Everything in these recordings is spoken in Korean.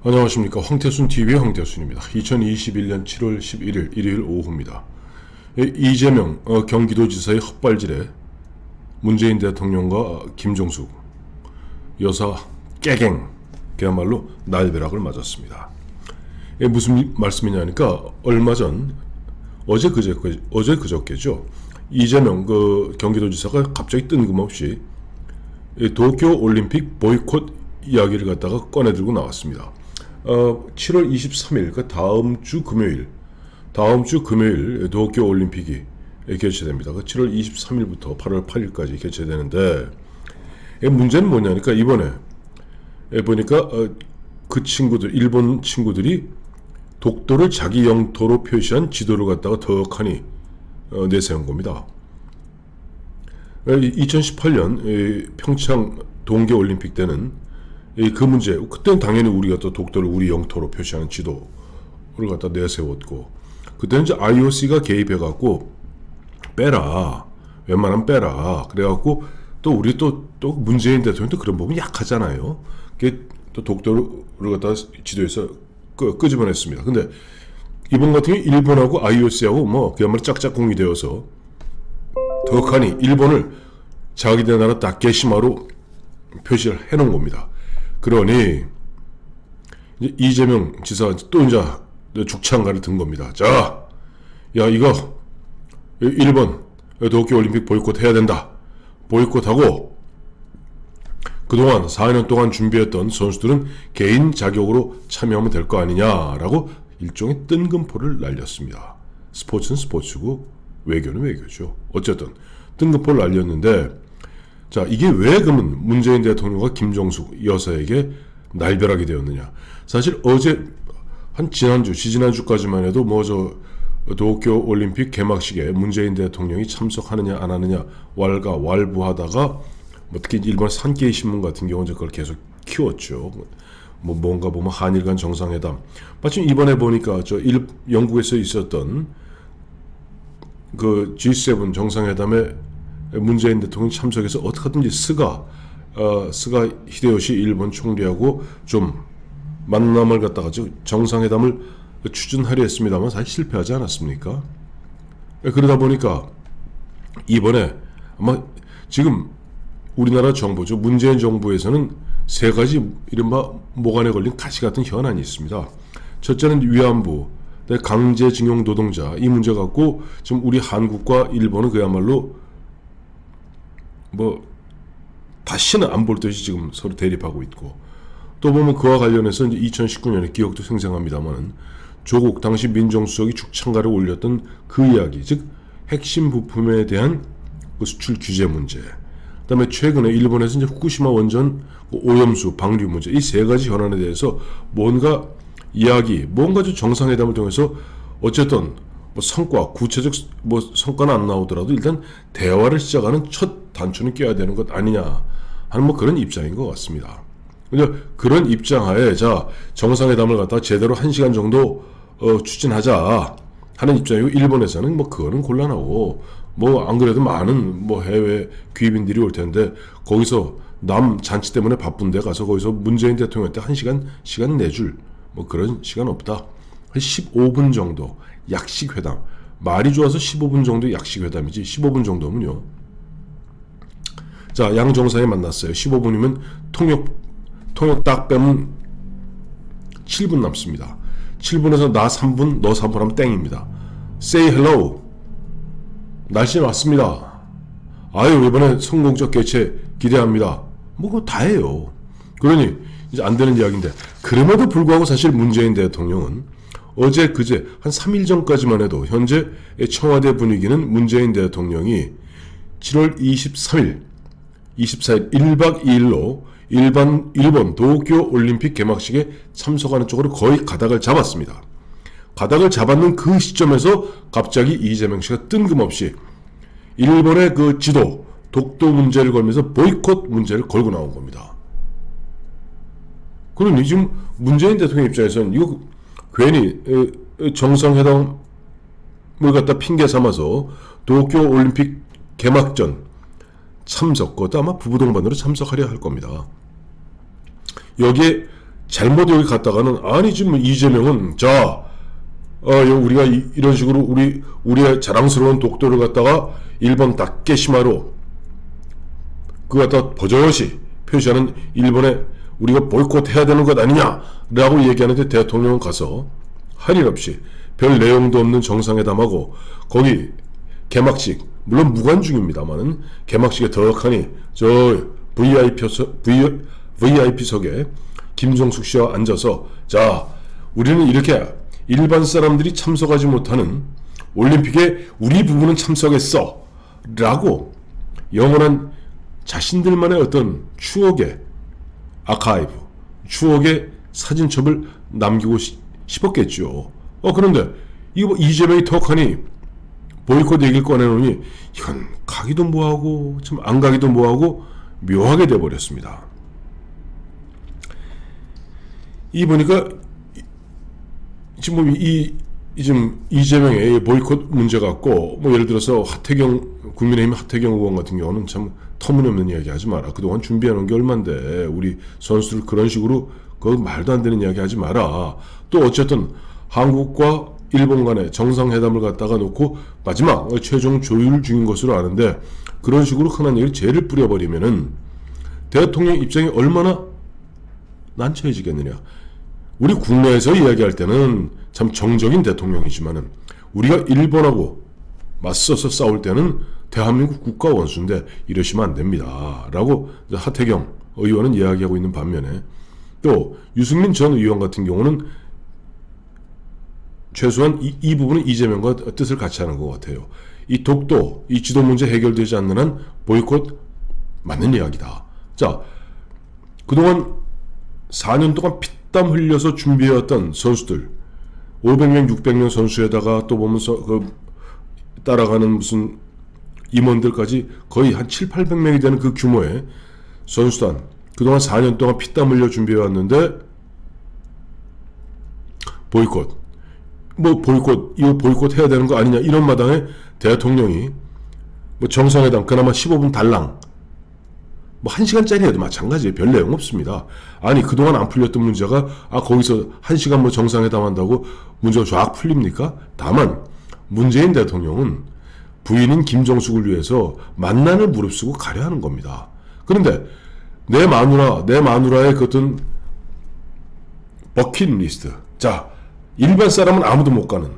안녕하십니까. 황태순TV의 황태순입니다. 2021년 7월 11일 일요일 오후입니다. 이재명 경기도지사의 헛발질에 문재인 대통령과 김종숙 여사 깨갱 그야말로 날벼락을 맞았습니다. 무슨 말씀이냐니까 얼마 전 어제 그저께죠. 이재명 경기도지사가 갑자기 뜬금없이 도쿄올림픽 보이콧 이야기를 갖다가 꺼내들고 나왔습니다. 7월 23일, 다음 주 금요일 도쿄올림픽이 개최됩니다. 7월 23일부터 8월 8일까지 개최되는데, 문제는 뭐냐니까, 이번에 보니까 그 친구들, 일본 친구들이 독도를 자기 영토로 표시한 지도를 갖다가 덕하니 내세운 겁니다. 2018년 평창 동계올림픽 때는 그 문제, 그때는 당연히 우리가 또 독도를 우리 영토로 표시하는 지도를 갖다 내세웠고, 그때는 이제 IOC가 개입해갖고 빼라, 웬만하면 빼라. 그래갖고 또 우리 또 문재인 대통령도 그런 부분이 약하잖아요. 그게 또 독도를 갖다 지도에서 끄집어냈습니다. 근데 이번 같은 경우 일본하고 IOC하고 그야말로 짝짝꿍이 되어서 덕하니 일본을 자기네 나라 다케시마로 표시를 해놓은 겁니다. 그러니 이제 이재명 지사 또 이제 죽창가를 든 겁니다. 자, 야 이거 일본 도쿄올림픽 보이콧 해야 된다. 보이콧하고 그동안 4년 동안 준비했던 선수들은 개인 자격으로 참여하면 될 거 아니냐라고 일종의 뜬금포를 날렸습니다. 스포츠는 스포츠고 외교는 외교죠. 어쨌든 뜬금포를 날렸는데, 자, 이게 왜 그러면 문재인 대통령과 김종숙 여사에게 날벼락이 되었느냐. 사실 어제 지지난주까지만 해도 도쿄올림픽 개막식에 문재인 대통령이 참석하느냐 안 하느냐 왈가왈부하다가 특히 일본 산케이 신문 같은 경우는 그걸 계속 키웠죠. 뭔가 보면 한일 간 정상회담. 마침 이번에 보니까 영국에서 있었던 그 G7 정상회담에 문재인 대통령이 참석해서 어떻게든지 스가 히데요시 일본 총리하고 좀 만남을 갖다가 정상회담을 추진하려 했습니다만 사실 실패하지 않았습니까? 그러다 보니까 이번에 아마 지금 우리나라 정부죠. 문재인 정부에서는 세 가지 이른바 목안에 걸린 가시 같은 현안이 있습니다. 첫째는 위안부, 강제징용 노동자, 이 문제 갖고 지금 우리 한국과 일본은 그야말로 다시는 안 볼 듯이 지금 서로 대립하고 있고, 또 보면 그와 관련해서 이제 2019년에 기억도 생생합니다만 조국 당시 민정수석이 죽창가를 올렸던 그 이야기, 즉 핵심 부품에 대한 그 수출 규제 문제, 그다음에 최근에 일본에서 이제 후쿠시마 원전 오염수 방류 문제, 이 세 가지 현안에 대해서 뭔가 정상회담을 통해서 어쨌든 성과, 구체적 성과는 안 나오더라도 일단 대화를 시작하는 첫 단추는 껴야 되는 것 아니냐 하는 그런 입장인 것 같습니다. 그런 입장하에 정상회담을 갖다가 제대로 1시간 정도 추진하자 하는 입장이고, 일본에서는 그거는 곤란하고 안 그래도 많은 해외 귀빈들이 올 텐데 거기서 남 잔치 때문에 바쁜데 가서 거기서 문재인 대통령한테 1시간 시간 내줄 그런 시간 없다. 15분 정도 약식회담, 말이 좋아서 15분 정도 약식회담이지 15분 정도면요. 자, 양 정상이 만났어요. 15분이면 통역 딱 빼면 7분 남습니다. 7분에서 나 3분, 너 3분 하면 땡입니다. Say hello. 날씨 왔습니다. 아유, 이번에 성공적 개최 기대합니다. 그거 다 해요. 그러니 이제 안 되는 이야기인데, 그럼에도 불구하고 사실 문재인 대통령은 어제 그제 한 3일 전까지만 해도 현재 청와대 분위기는 문재인 대통령이 7월 23일, 24일 1박 2일로 일본 도쿄올림픽 개막식에 참석하는 쪽으로 거의 가닥을 잡았습니다. 가닥을 잡았는 그 시점에서 갑자기 이재명 씨가 뜬금없이 일본의 그 지도, 독도 문제를 걸면서 보이콧 문제를 걸고 나온 겁니다. 그러니 지금 문재인 대통령 입장에서는 이거 괜히 정상회담을 갖다 핑계 삼아서 도쿄올림픽 개막전 참석, 그것도 아마 부부동반으로 참석하려 할 겁니다. 여기에 잘못 여기 갔다가는 아니 지금 이재명은 자 우리가 이런 식으로 우리의 자랑스러운 독도를 갖다가 일본 다케시마로 그거 갖다 버젓이 표시하는 일본에 우리가 보이콧해야 되는 것 아니냐라고 얘기하는데 대통령은 가서 할 일 없이 별 내용도 없는 정상회담하고 거기 개막식 물론 무관중입니다만은 개막식에 덕하니 저 VIP석에 김정숙 씨와 앉아서 자 우리는 이렇게 일반 사람들이 참석하지 못하는 올림픽에 우리 부부는 참석했어 라고 영원한 자신들만의 어떤 추억의 아카이브 추억의 사진첩을 남기고 싶었겠죠. 그런데 이거 이재명이 턱하니 보이콧 얘기를 꺼내놓으니 이건 가기도 뭐하고 참 안 가기도 뭐하고 묘하게 돼버렸습니다. 이 보니까 지금 지금 이재명의 보이콧 문제 갖고 뭐 예를 들어서 국민의힘 하태경 의원 같은 경우는 참 터무니없는 이야기 하지 마라. 그동안 준비해놓은 게 얼만데 우리 선수들 그런 식으로 그 말도 안 되는 이야기 하지 마라. 또 어쨌든 한국과 일본 간의 정상회담을 갖다가 놓고 마지막 최종 조율 중인 것으로 아는데 그런 식으로 흔한 얘기를 죄를 뿌려버리면은 대통령 입장이 얼마나 난처해지겠느냐. 우리 국내에서 이야기할 때는 참 정적인 대통령이지만은 우리가 일본하고 맞서서 싸울 때는 대한민국 국가 원수인데 이러시면 안 됩니다. 라고 하태경 의원은 이야기하고 있는 반면에 또 유승민 전 의원 같은 경우는 최소한 이 부분은 이재명과 뜻을 같이 하는 것 같아요. 이 독도, 이 지도 문제 해결되지 않는 한 보이콧 맞는 이야기다. 자, 그동안 4년 동안 피땀 흘려서 준비해왔던 선수들 500명, 600명 선수에다가 또 보면서 따라가는 무슨 임원들까지 거의 한 7, 800명이 되는 그 규모의 선수단 그동안 4년 동안 피땀 흘려 준비해왔는데 보이콧 이거 보이콧 해야 되는 거 아니냐 이런 마당에 대통령이 뭐 정상회담 그나마 15분 달랑 뭐 1시간짜리 해도 마찬가지예요. 별 내용 없습니다. 아니 그동안 안 풀렸던 문제가 거기서 1시간 뭐 정상회담 한다고 문제가 쫙 풀립니까? 다만 문재인 대통령은 부인인 김정숙을 위해서 만난을 무릅쓰고 가려 하는 겁니다. 그런데 내 마누라의 그 어떤 버킷리스트 자 일반 사람은 아무도 못 가는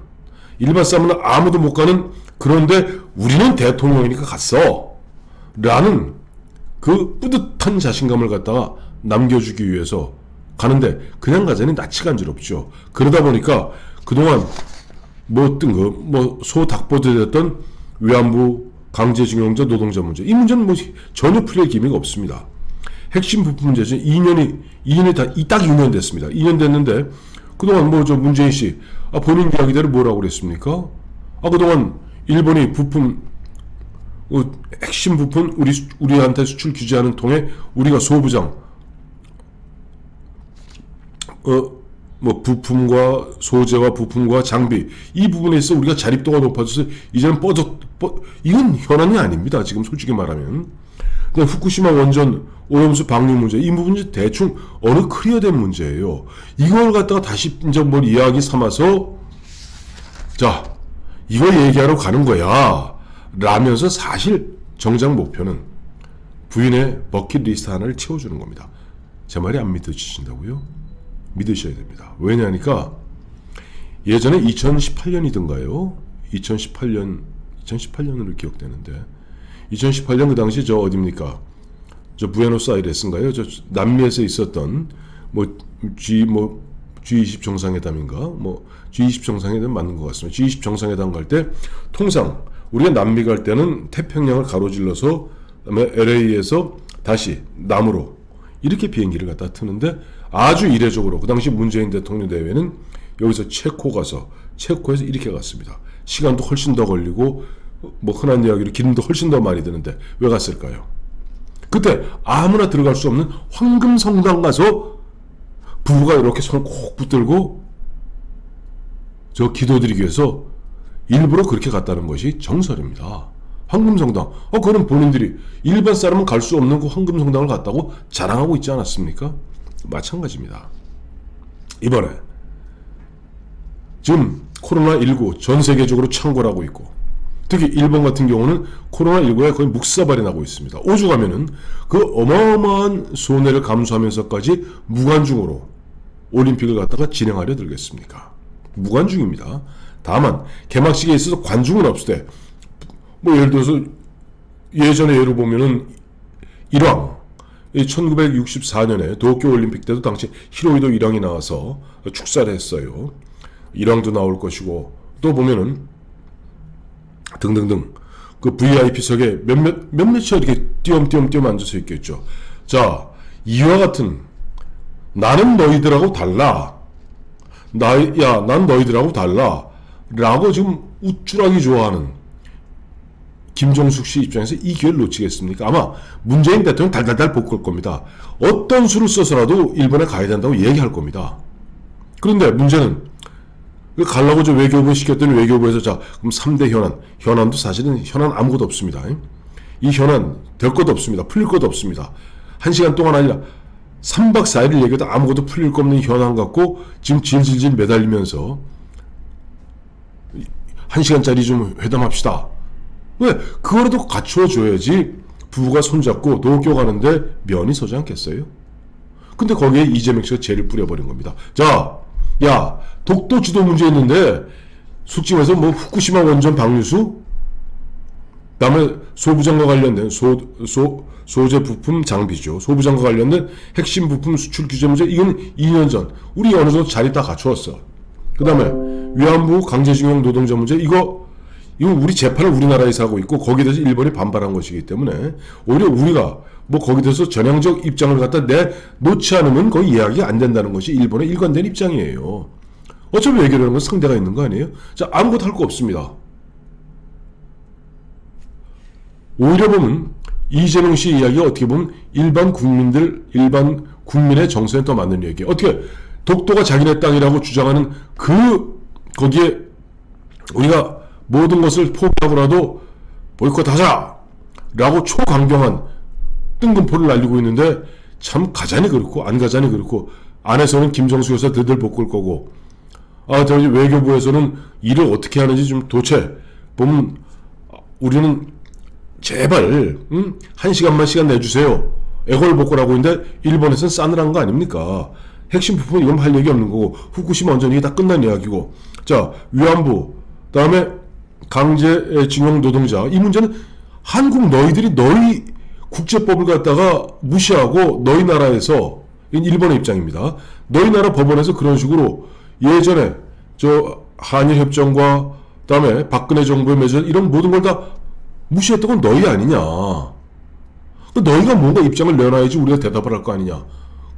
그런데 우리는 대통령이니까 갔어 라는 그 뿌듯한 자신감을 갖다가 남겨주기 위해서 가는데 그냥 가자니 낯이 간지럽죠. 그러다 보니까 그동안 소닥보드 됐던 위안부 강제징용자 노동자 문제 이 문제는 전혀 풀릴 기미가 없습니다. 핵심 부품 문제죠. 2년이 딱 2년 됐습니다. 2년 됐는데 그동안 문재인 씨 본인 이야기대로 뭐라고 그랬습니까? 그동안 일본이 핵심 부품 우리한테 수출 규제하는 통에 우리가 소부장 부품과 소재와 부품과 장비 이 부분에 있어 우리가 자립도가 높아져서 이제는 이건 현안이 아닙니다. 지금 솔직히 말하면 후쿠시마 원전 오염수 방류 문제 이 부분이 대충 어느 클리어된 문제예요. 이걸 갖다가 다시 이제 이야기 삼아서 자 이걸 얘기하러 가는 거야 라면서 사실 정작 목표는 부인의 버킷리스트 하나를 채워주는 겁니다. 제 말이 안 믿어지신다고요? 믿으셔야 됩니다. 왜냐하니까 예전에 2018년이던가요? 2018년으로 기억되는데 2018년 그 당시 어딥니까? 부에노스아이레스인가요? 남미에서 있었던 G20 정상회담인가? G20 정상회담 맞는 것 같습니다. G20 정상회담 갈 때 통상 우리가 남미 갈 때는 태평양을 가로질러서 그다음에 LA에서 다시 남으로 이렇게 비행기를 갖다 트는데 아주 이례적으로 그 당시 문재인 대통령 대회는 여기서 체코 가서 체코에서 이렇게 갔습니다. 시간도 훨씬 더 걸리고 흔한 이야기로 기름도 훨씬 더 많이 드는데 왜 갔을까요? 그때 아무나 들어갈 수 없는 황금성당 가서 부부가 이렇게 손을 꼭 붙들고 기도드리기 위해서 일부러 그렇게 갔다는 것이 정설입니다. 황금성당. 그럼 본인들이 일반 사람은 갈 수 없는 그 황금성당을 갔다고 자랑하고 있지 않았습니까? 마찬가지입니다. 이번에 지금 코로나19 전 세계적으로 창궐하고 있고, 특히 일본 같은 경우는 코로나19에 거의 묵사발이 나고 있습니다. 오죽하면은 그 어마어마한 손해를 감수하면서까지 무관중으로 올림픽을 갖다가 진행하려 들겠습니까? 무관중입니다. 다만 개막식에 있어서 관중은 없을 때, 뭐 예를 들어서 예전에 예를 보면은 일왕 1964년에 도쿄올림픽 때도 당시 히로히도 일왕이 나와서 축사를 했어요. 일왕도 나올 것이고, 또 보면은 등등등 그 VIP석에 몇몇이 이렇게 띄엄띄엄 앉아서 있겠죠. 자, 이와 같은 나는 너희들하고 달라, 난 너희들하고 달라 라고 지금 우쭐하기 좋아하는 김종숙 씨 입장에서 이 기회를 놓치겠습니까? 아마 문재인 대통령 달달달 볶을 겁니다. 어떤 수를 써서라도 일본에 가야 된다고 얘기할 겁니다. 그런데 문제는 가려고 저 외교부에 시켰더니 외교부에서 자 그럼 3대 현안도 사실은 현안 아무것도 없습니다. 이 현안 될 것도 없습니다. 풀릴 것도 없습니다. 1시간 동안 아니라 3박 4일을 얘기해도 아무것도 풀릴 거 없는 현안 갖고 지금 질질질 매달리면서 1시간짜리 좀 회담합시다. 왜? 그거라도 갖춰줘야지 부부가 손잡고 도쿄 가는데 면이 서지 않겠어요? 근데 거기에 이재명 씨가 죄를 뿌려버린 겁니다. 자, 야, 독도 주도 문제 있는데 솔직히 뭐 후쿠시마 원전 방류수, 그다음에 소부장과 관련된 소재 부품 장비죠. 소부장과 관련된 핵심 부품 수출 규제 문제, 이건 2년 전 우리 어느 정도 자리 다 갖추었어. 그다음에 위안부 강제징용 노동자 문제, 이거 우리 재판을 우리나라에서 하고 있고 거기에 대해서 일본이 반발한 것이기 때문에 오히려 우리가 뭐 거기에 대해서 전향적 입장을 갖다 내놓지 않으면 거의 이야기가 안 된다는 것이 일본의 일관된 입장이에요. 어차피 외교라는 건 상대가 있는 거 아니에요? 자, 아무것도 할 거 없습니다. 오히려 보면 이재명 씨 이야기가 어떻게 보면 일반 국민의 정서에 더 맞는 얘기예요. 어떻게 독도가 자기네 땅이라고 주장하는 거기에 우리가 모든 것을 포기하고라도 보이콧하자 라고 초강경한 뜬금포를 날리고 있는데, 참 가자니 그렇고 안 가자니 그렇고, 안에서는 김정수 여사 들들 볶을 거고, 저기 외교부에서는 일을 어떻게 하는지 좀 도대체 보면 우리는 제발 1시간만 시간 내주세요 애걸복걸하고 있는데 일본에서는 싸늘한 거 아닙니까? 핵심 부품은 이건 할 얘기 없는 거고, 후쿠시마 원전 이게 다 끝난 이야기고, 자, 위안부, 그다음에 강제징용 노동자, 이 문제는 한국 너희들이 너희 국제법을 갖다가 무시하고 너희 나라에서, 일본의 입장입니다. 너희 나라 법원에서 그런 식으로 예전에 저 한일협정과 그다음에 박근혜 정부의 맺은 이런 모든 걸 다 무시했던 건 너희 아니냐. 너희가 뭔가 입장을 내놔야지 우리가 대답을 할 거 아니냐.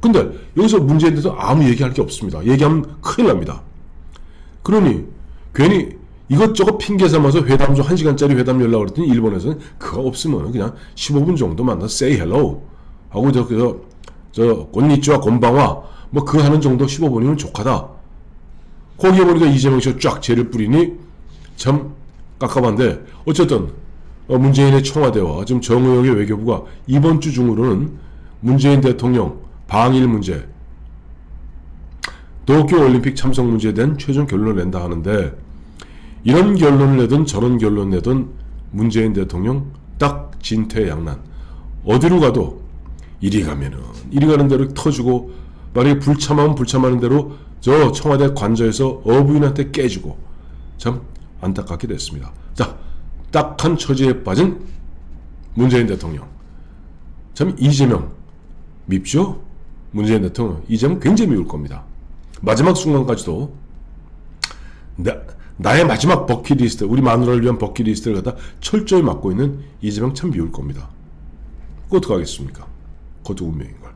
근데 여기서 문제에 대해서 아무 얘기할 게 없습니다. 얘기하면 큰일 납니다. 그러니 괜히 이것저것 핑계 삼아서 회담 좀 1시간짜리 회담 연락을 했더니 일본에서는 그거 없으면 그냥 15분 정도 만나 say hello 하고 저 곤니치와 곤방와 뭐 그거 하는 정도 15분이면 족하다. 거기에 보니까 이재명 씨가 쫙 죄를 뿌리니 참 깝깝한데, 어쨌든 문재인의 청와대와 지금 정의용의 외교부가 이번 주 중으로는 문재인 대통령 방일 문제, 도쿄올림픽 참석 문제에 대한 최종 결론을 낸다 하는데, 이런 결론을 내든 저런 결론을 내든 문재인 대통령 딱 진퇴양난. 어디로 가도 이리 가면은 이리 가는 대로 터지고, 만약에 불참하면 불참하는 대로 저 청와대 관저에서 어부인한테 깨지고, 참 안타깝게 됐습니다. 자, 딱한 처지에 빠진 문재인 대통령. 참 이재명 밉죠? 문재인 대통령 이재명 굉장히 미울 겁니다. 마지막 순간까지도 나의 마지막 버킷리스트, 우리 마누라를 위한 버킷리스트를 갖다 철저히 맡고 있는 이재명 참 미울 겁니다. 그거 어떡하겠습니까? 그것도 운명인걸.